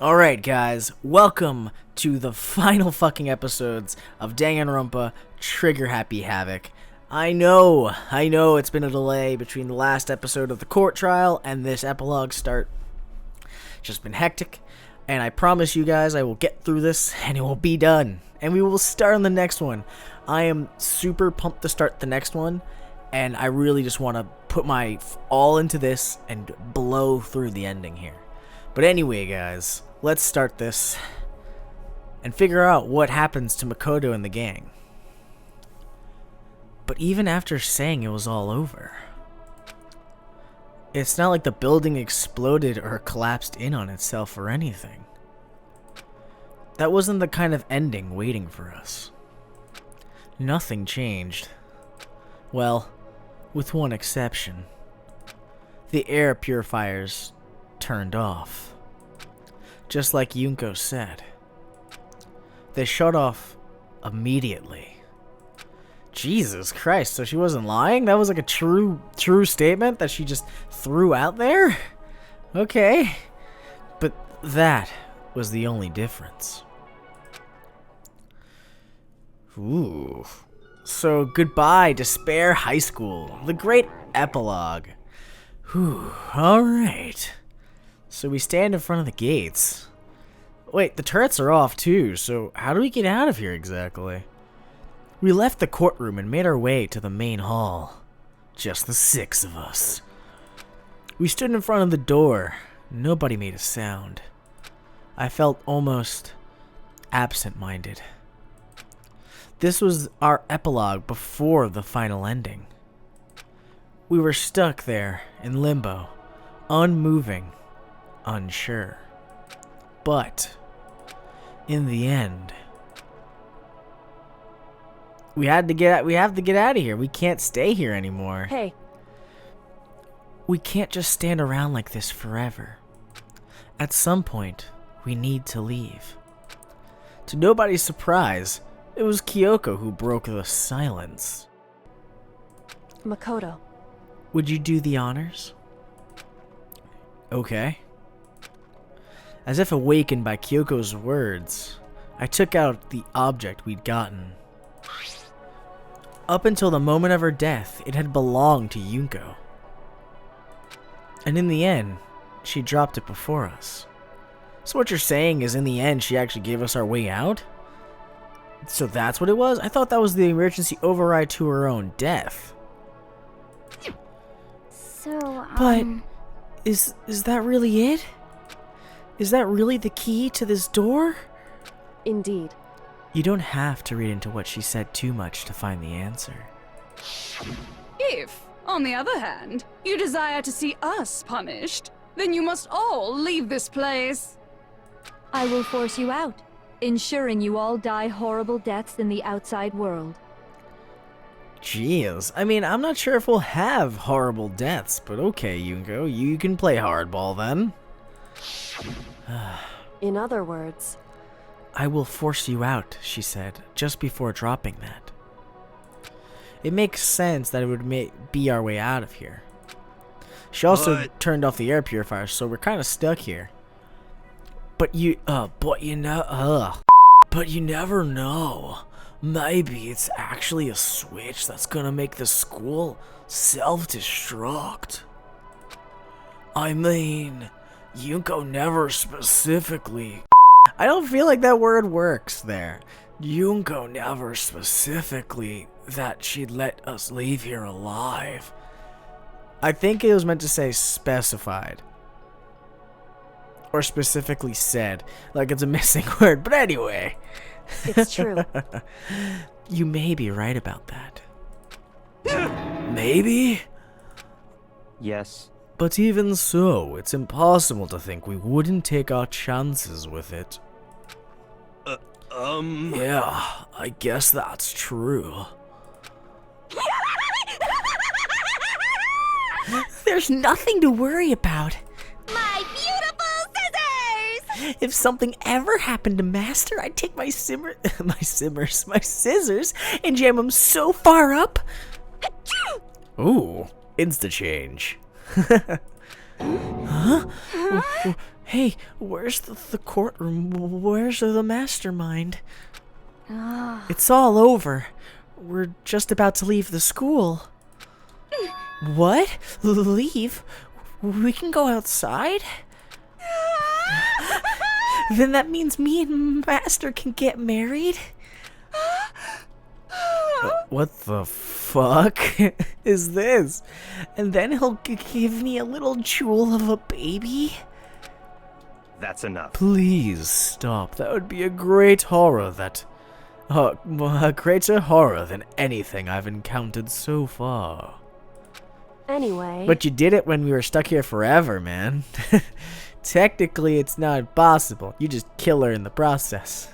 Alright guys, welcome to the final fucking episodes of Danganronpa Trigger Happy Havoc. I know it's been a delay between the last episode of the court trial and this epilogue start. It's just been hectic, and I promise you guys I will get through this and it will be done. And we will start on the next one. I am super pumped to start the next one, and I really just want to put my all into this and blow through the ending here. But anyway guys, let's start this and figure out what happens to Makoto and the gang. But even after saying it was all over, it's not like the building exploded or collapsed in on itself or anything. That wasn't the kind of ending waiting for us. Nothing changed. Well, with one exception. The air purifiers turned off. Just like Yunko said. They shut off immediately. Jesus Christ, so she wasn't lying? That was like a true statement that she just threw out there? Okay. But that was the only difference. Ooh. So goodbye, Despair High School. The great epilogue. Whew. Alright. So we stand in front of the gates. Wait, the turrets are off too, so how do we get out of here exactly? We left the courtroom and made our way to the main hall. Just the 6 of us. We stood in front of the door. Nobody made a sound. I felt almost absent-minded. This was our epilogue before the final ending. We were stuck there in limbo, unmoving, unsure. But in the end, we have to get out of here. We can't stay here anymore. Hey. We can't just stand around like this forever. At some point, we need to leave. To nobody's surprise, it was Kyoko who broke the silence. Makoto. Would you do the honors? Okay. As if awakened by Kyoko's words, I took out the object we'd gotten. Up until the moment of her death, it had belonged to Yunko. And in the end, she dropped it before us. So what you're saying is in the end, she actually gave us our way out? So that's what it was? I thought that was the emergency override to her own death. So, But is that really it? Is that really the key to this door? Indeed. You don't have to read into what she said too much to find the answer. If, on the other hand, you desire to see us punished, then you must all leave this place. I will force you out, ensuring you all die horrible deaths in the outside world. Jeez, I mean, I'm not sure if we'll have horrible deaths, but okay, Yunko, you can play hardball then. In other words, I will force you out, she said, just before dropping that. It makes sense that it would be our way out of here. She also turned off the air purifier, so we're kind of stuck here. But you never know. Maybe it's actually a switch that's gonna make the school self-destruct. I mean, Yunko never specifically... I don't feel like that word works there. Yunko never specifically that she'd let us leave here alive. I think it was meant to say specified. Or specifically said. Like it's a missing word. But anyway. it's true. You may be right about that. Maybe? Yes. But even so, it's impossible to think we wouldn't take our chances with it. Yeah, I guess that's true. There's nothing to worry about. My beautiful scissors! If something ever happened to Master, I'd take my scissors and jam them so far up. Ooh, insta-change. Huh? Hey, where's the courtroom? Where's the mastermind? It's all over. We're just about to leave the school. What? Leave? We can go outside? Then that means me and Master can get married? What the fuck is this? And then he'll give me a little jewel of a baby? That's enough. Please stop. That would be a great horror that... a greater horror than anything I've encountered so far. Anyway. But you did it when we were stuck here forever, man. Technically, it's not possible. You just kill her in the process.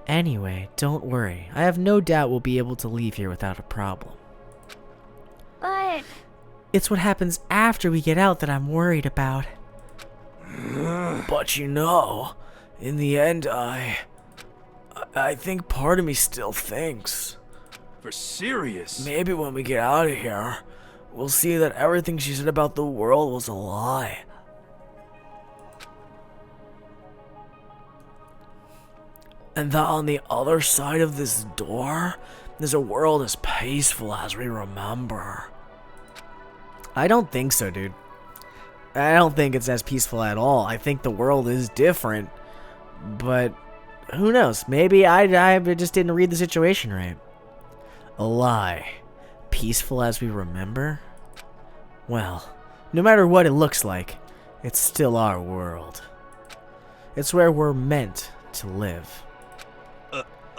Anyway, don't worry. I have no doubt we'll be able to leave here without a problem. But... It's what happens after we get out that I'm worried about. But you know, in the end, I think part of me still thinks. For serious? Maybe when we get out of here, we'll see that everything she said about the world was a lie. And that on the other side of this door, there's a world as peaceful as we remember. I don't think so, dude. I don't think it's as peaceful at all. I think the world is different. But who knows? Maybe I just didn't read the situation right. A lie. Peaceful as we remember? Well, no matter what it looks like, it's still our world. It's where we're meant to live.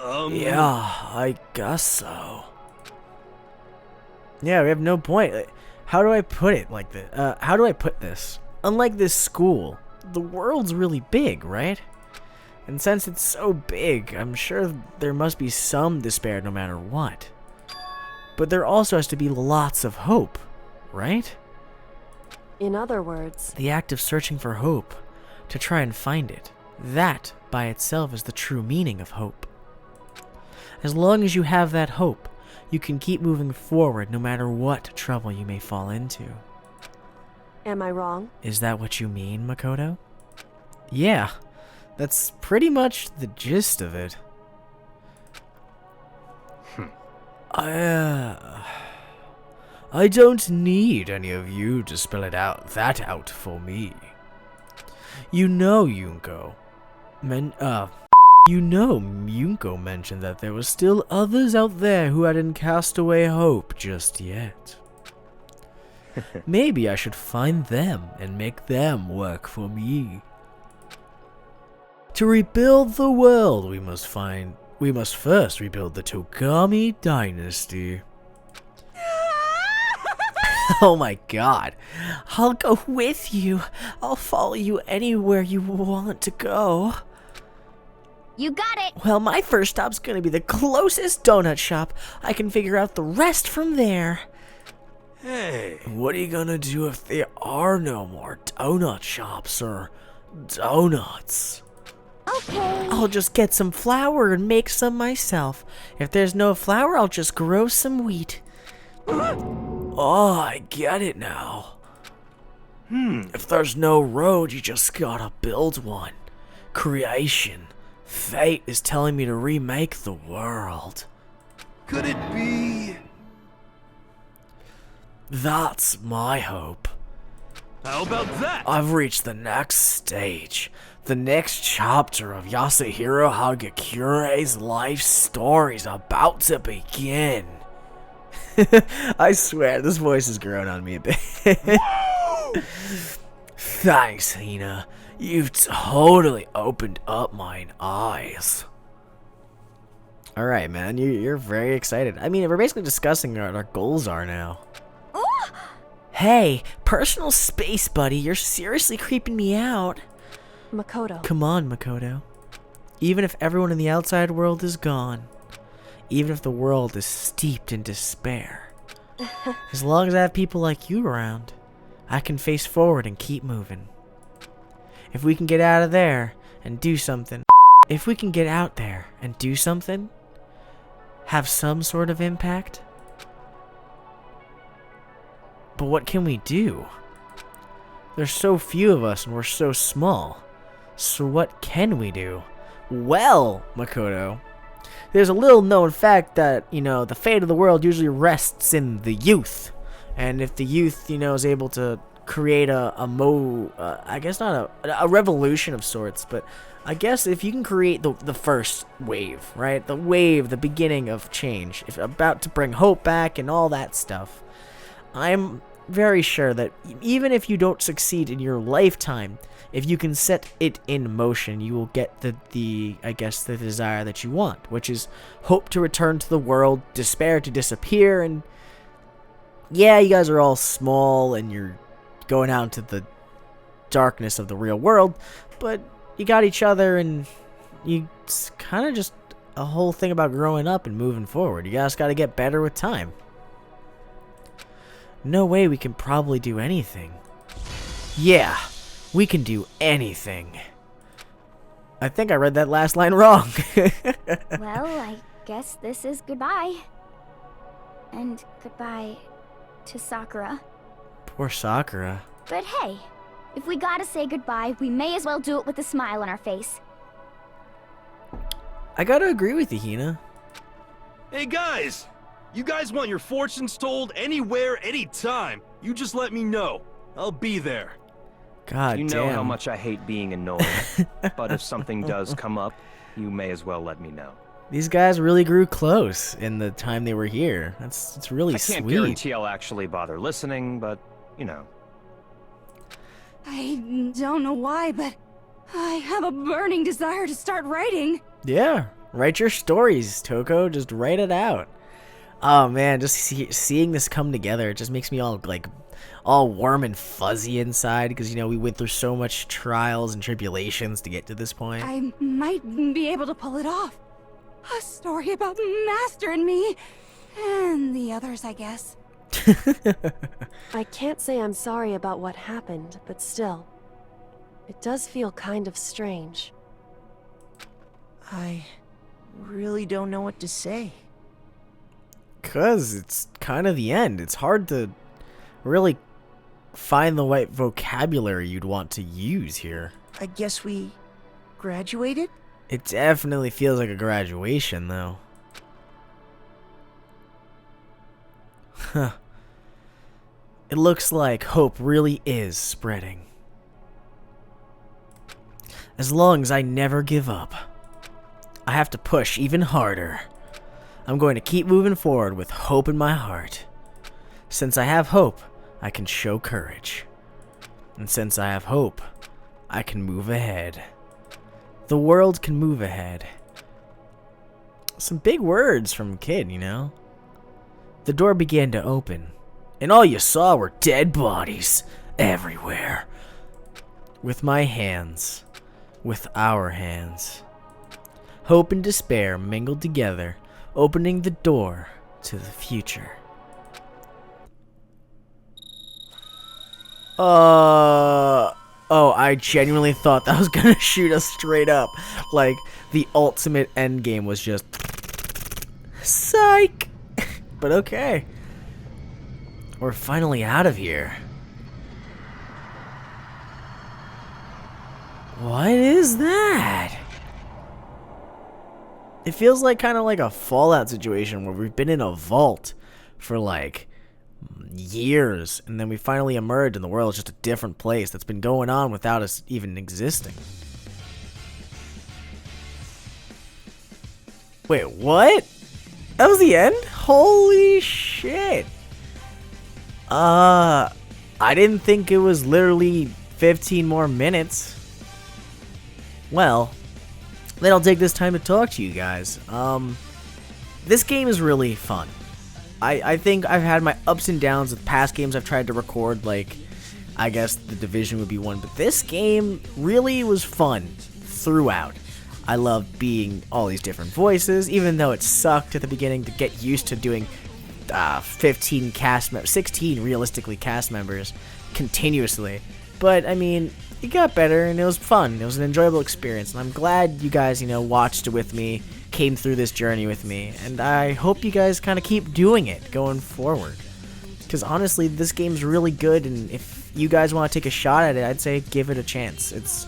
Yeah, I guess so. Yeah, we have no point. How do I put it like this? How do I put this? Unlike this school, the world's really big, right? And since it's so big, I'm sure there must be some despair no matter what. But there also has to be lots of hope, right? In other words. The act of searching for hope, to try and find it. That, by itself, is the true meaning of hope. As long as you have that hope, you can keep moving forward no matter what trouble you may fall into. Am I wrong? Is that what you mean, Makoto? Yeah, that's pretty much the gist of it. I don't need any of you to spell that out for me. You know, Yunko. Yunko mentioned that there were still others out there who hadn't cast away hope just yet. Maybe I should find them and make them work for me. To rebuild the world, we must first rebuild the Togami dynasty. Oh my god. I'll go with you. I'll follow you anywhere you want to go. You got it! Well, my first stop's gonna be the closest donut shop. I can figure out the rest from there. Hey, what are you gonna do if there are no more donut shops or donuts? Okay. I'll just get some flour and make some myself. If there's no flour, I'll just grow some wheat. Oh, I get it now. If there's no road, you just gotta build one. Creation. Fate is telling me to remake the world. Could it be? That's my hope. How about that? I've reached the next stage. The next chapter of Yasuhiro Hagakure's life story is about to begin. I swear, this voice has grown on me a bit. Thanks, Hina. You've totally opened up my eyes. Alright, man. You're very excited. I mean, we're basically discussing what our goals are now. Hey, personal space, buddy. You're seriously creeping me out. Makoto. Come on, Makoto. Even if everyone in the outside world is gone, even if the world is steeped in despair, as long as I have people like you around, I can face forward and keep moving. If we can get out of there and do something, have some sort of impact. But what can we do? There's so few of us and we're so small. So what can we do? Well, Makoto, there's a little known fact that, the fate of the world usually rests in the youth. And if the youth, is able to create I guess not a revolution of sorts, but I guess if you can create the first wave, right? The beginning of change, if about to bring hope back and all that stuff, I'm very sure that even if you don't succeed in your lifetime, if you can set it in motion, you will get the desire that you want, which is hope to return to the world, despair to disappear, and yeah, you guys are all small and you're going out into the darkness of the real world, but you got each other and it's kind of just a whole thing about growing up and moving forward. You guys got to get better with time. No way we can probably do anything. Yeah, we can do anything. I think I read that last line wrong. Well, I guess this is goodbye. And goodbye to Sakura. Poor Sakura. But hey, if we gotta say goodbye, we may as well do it with a smile on our face. I gotta agree with you, Hina. Hey guys! You guys want your fortunes told anywhere, anytime. You just let me know. I'll be there. God You damn. know how much I hate being annoying, but if something does come up, you may as well let me know. These guys really grew close in the time they were here. It's really I can't sweet. guarantee I'll actually bother listening, but, I don't know why, but I have a burning desire to start writing. Yeah, write your stories, Toko. Just write it out. Oh man, just seeing this come together, it just makes me all warm and fuzzy inside because we went through so much trials and tribulations to get to this point. I might be able to pull it off. A story about Master and me, and the others, I guess. I can't say I'm sorry about what happened, but still, it does feel kind of strange. I really don't know what to say. Cause it's kind of the end. It's hard to really find the right vocabulary you'd want to use here. I guess we graduated? It definitely feels like a graduation, though. Huh. It looks like hope really is spreading. As long as I never give up, I have to push even harder. I'm going to keep moving forward with hope in my heart. Since I have hope, I can show courage. And since I have hope, I can move ahead. The world can move ahead. Some big words from a kid, The door began to open, and all you saw were dead bodies everywhere. With my hands, with our hands. Hope and despair mingled together, opening the door to the future. Oh, I genuinely thought that was gonna shoot us straight up. Like, the ultimate end game was just... Psych! But okay. We're finally out of here. What is that? It feels like kind of like a Fallout situation where we've been in a vault for like years, and then we finally emerge and the world is just a different place that's been going on without us even existing. Wait, what? That was the end? Holy shit. I didn't think it was literally 15 more minutes. Well, then I'll take this time to talk to you guys. This game is really fun. I think I've had my ups and downs with past games I've tried to record, like, I guess The Division would be one, but this game really was fun throughout. I loved being all these different voices, even though it sucked at the beginning to get used to doing 16 realistically cast members continuously. But, I mean, it got better and it was fun. It was an enjoyable experience, and I'm glad you guys, watched it with me, came through this journey with me, and I hope you guys kind of keep doing it going forward. Because honestly, this game's really good, and if you guys want to take a shot at it, I'd say give it a chance. It's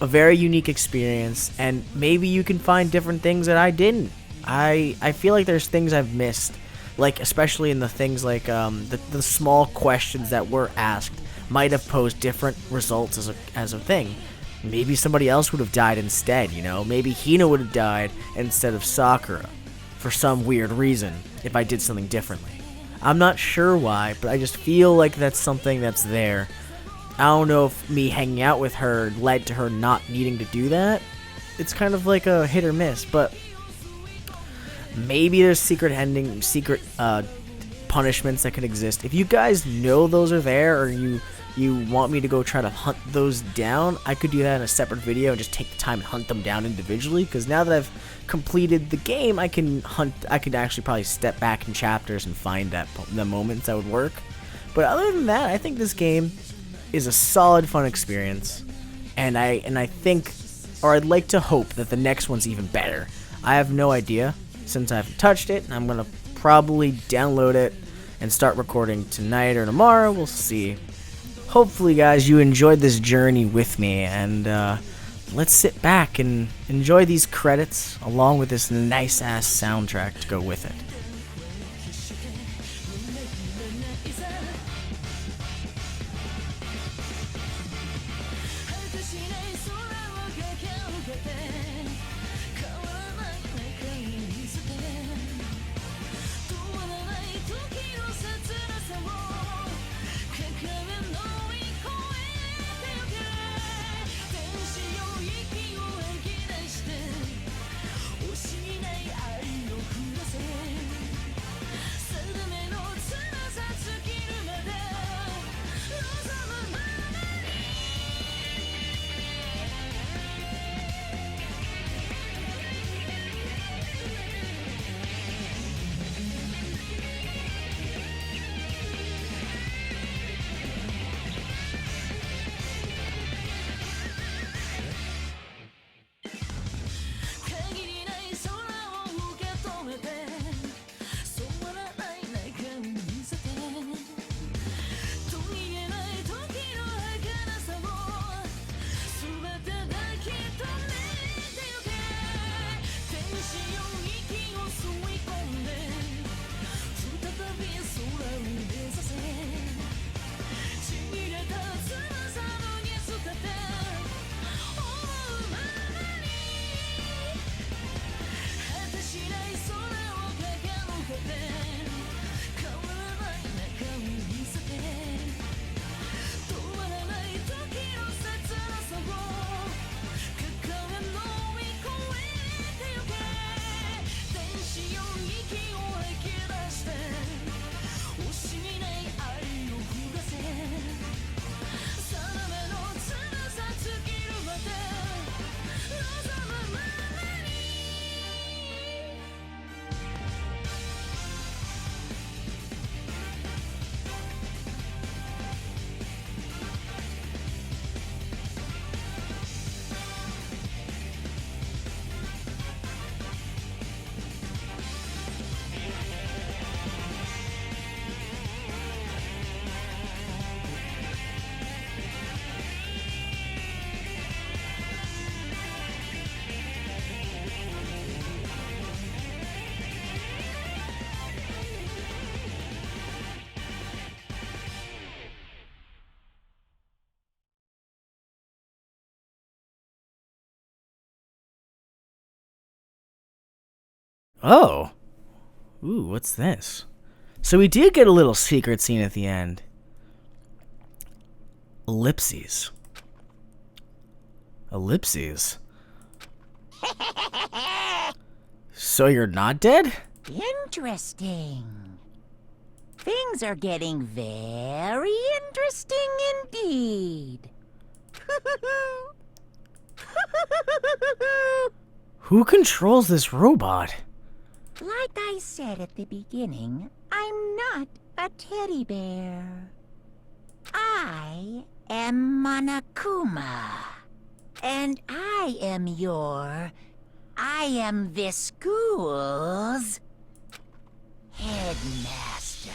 a very unique experience, and maybe you can find different things that I didn't. I feel like there's things I've missed, like especially in the things like the small questions that were asked might have posed different results as a thing. Maybe somebody else would have died instead, you know? Maybe Hina would have died instead of Sakura for some weird reason if I did something differently. I'm not sure why, but I just feel like that's something that's there. I don't know if me hanging out with her led to her not needing to do that. It's kind of like a hit or miss, but maybe there's secret punishments that could exist. If you guys know those are there, or you want me to go try to hunt those down, I could do that in a separate video and just take the time and hunt them down individually, because now that I've completed the game, I could actually probably step back in chapters and find the moments that would work. But other than that, I think this game is a solid, fun experience, and I think, or I'd like to hope that the next one's even better. I have no idea since I haven't touched it, and I'm gonna probably download it and start recording tonight or tomorrow. We'll see. Hopefully, guys, you enjoyed this journey with me, and let's sit back and enjoy these credits along with this nice-ass soundtrack to go with it. Oh. Ooh, what's this? So we did get a little secret scene at the end. Ellipses. Ellipses? So you're not dead? Interesting. Things are getting very interesting indeed. Who controls this robot? Like I said at the beginning, I'm not a teddy bear. I am Monokuma. And I am this school's headmaster.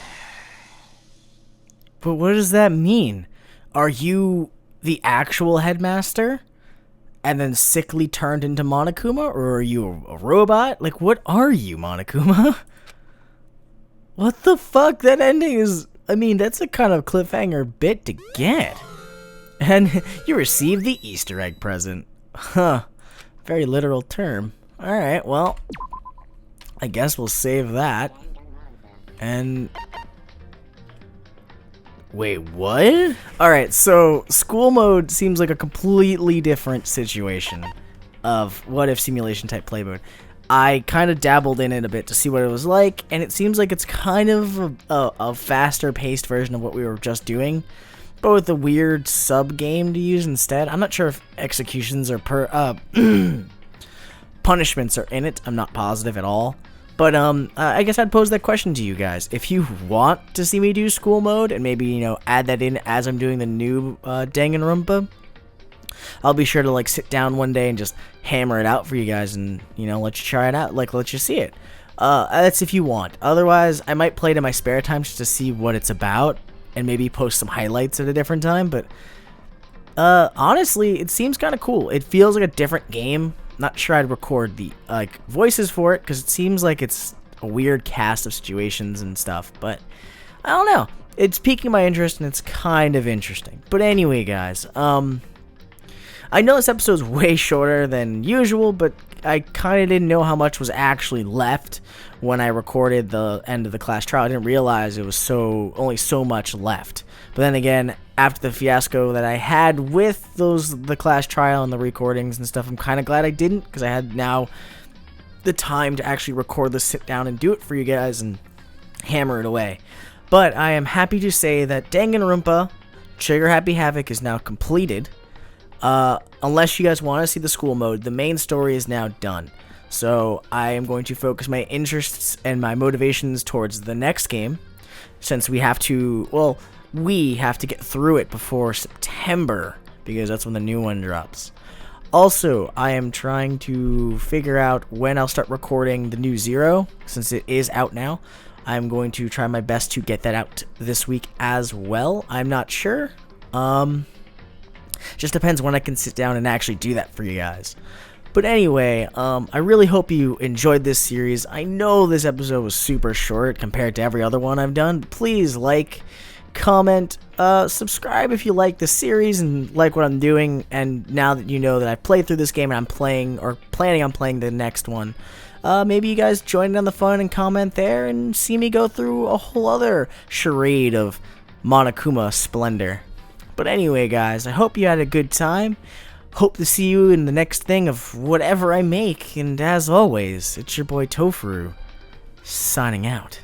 But what does that mean? Are you the actual headmaster? And then sickly turned into Monokuma? Or are you a robot? Like, what are you, Monokuma? What the fuck? That ending is... I mean, that's a kind of cliffhanger bit to get. And you received the Easter egg present. Huh. Very literal term. Alright, well... I guess we'll save that. And... Wait, what? Alright, so school mode seems like a completely different situation of what if simulation type play mode. I kind of dabbled in it a bit to see what it was like, and it seems like it's kind of a faster paced version of what we were just doing, but with a weird sub game to use instead. I'm not sure if executions or punishments are in it. I'm not positive at all. But I guess I'd pose that question to you guys. If you want to see me do school mode and maybe, you know, add that in as I'm doing the new Danganronpa, I'll be sure to like sit down one day and just hammer it out for you guys and, you know, let you try it out, like let you see it. That's if you want. Otherwise, I might play it in my spare time just to see what it's about and maybe post some highlights at a different time. But honestly, it seems kind of cool. It feels like a different game. Not sure I'd record the like voices for it because it seems like it's a weird cast of situations and stuff, but I don't know. It's piquing my interest and it's kind of interesting. But anyway, guys, I know this episode's way shorter than usual, but I kind of didn't know how much was actually left when I recorded the end of the class trial. I didn't realize it was only so much left. But then again, after the fiasco that I had with the class trial and the recordings and stuff, I'm kind of glad I didn't, because I had now the time to actually record this, sit down and do it for you guys and hammer it away. But I am happy to say that Danganronpa Trigger Happy Havoc is now completed. Unless you guys want to see the school mode, the main story is now done. So I am going to focus my interests and my motivations towards the next game, since we have to, well, we have to get through it before September, because that's when the new one drops. Also, I am trying to figure out when I'll start recording the new Zero, since it is out now. I'm going to try my best to get that out this week as well. I'm not sure. Just depends when I can sit down and actually do that for you guys. But anyway, I really hope you enjoyed this series. I know this episode was super short compared to every other one I've done. Please like, comment, subscribe if you like the series and like what I'm doing. And now that you know that I've played through this game and I'm playing or planning on playing the next one, maybe you guys join in on the fun and comment there and see me go through a whole other charade of Monokuma splendor. But anyway, guys, I hope you had a good time. Hope to see you in the next thing of whatever I make. And as always, it's your boy Tofuru, signing out.